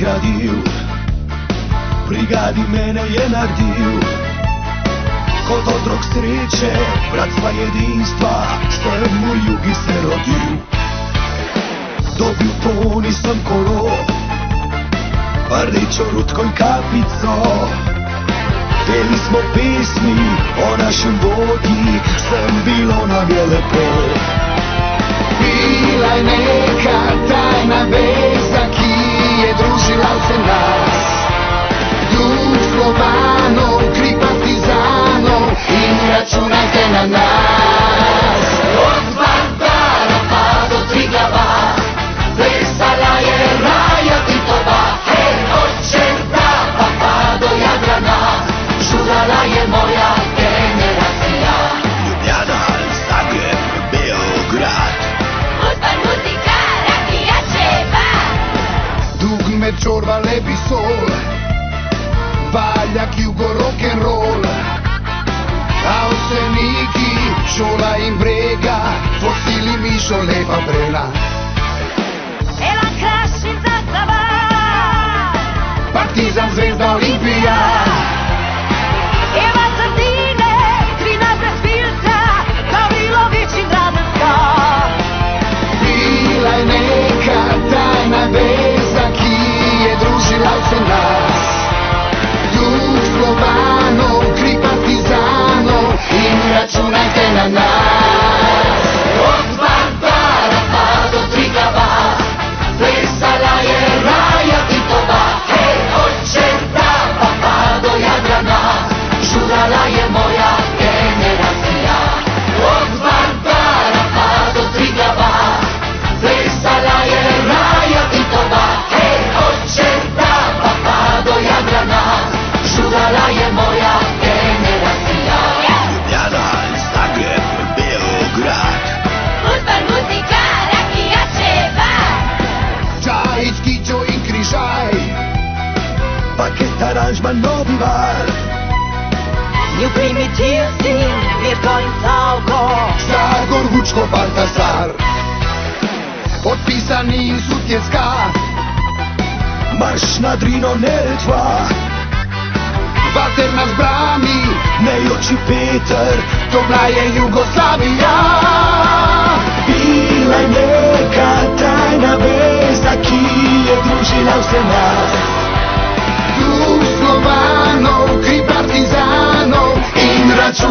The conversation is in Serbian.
gradil, brigadi mene je naredil. Kot otrok sreče, bratstva, jedinstva, sem v jugi se rodil. Dobil poni sem kolo, rdečo rutko in kapico. Peli smo pesmi o našem vodji, sem bilo nam je lepo. Bila je neka tajna veza, ki je družila vse nas. Duh Slovanov, kri partizanov in računajte na nas. Od Vardara pa do Triglava, plesala je Raja Titova. Hej, od Čerdapa pa do Jadrana, žurala je moja generacija. Ljubljana, Zagreb, Beograd, Uzban, muzika, rakija, čeva. Dug med čorba, lepi sol, Valjak, jugo, rock'n'roll, Avseniki, šola in brega, fosili Mišo, lepa Brela. Ela Krašin, zastava, Partizan, Zvezda, Olimpija, Eva Sardine, Trina brez filtra, Gavrilović in Radenska. Bila je neka tajna veza, ki je družila vse nas. Duh Slovanov, kri partizanov in računajte na nas. Od Vardara pa do Triglava, plesala je Raja Titova. Hej, od Čerdapa pa do Jadrana, žurala je moja generacija. Od Vardara pa do Triglava, plesala je Raja Titova. Hej, od Čerdapa pa do Jadrana, žurala je moja generacija. Ljubljana, Zagreb, Beograd, Uzban, muzika, rakija, čeva. Čajić, Kičo in Križaj, paket aranžman, Novi Var, Nju primitivci, Mirko in Savko. Zagor, Vučko, Baltazar, Podpisani in Sutjeska, marš na Drino, Neretva. Vater nas brani, nejoči Peter, to bila je Jugoslavija. Bila je neka tajna veza, ki je družila vse nas. Duh Slovanov, kri partizanov in računajte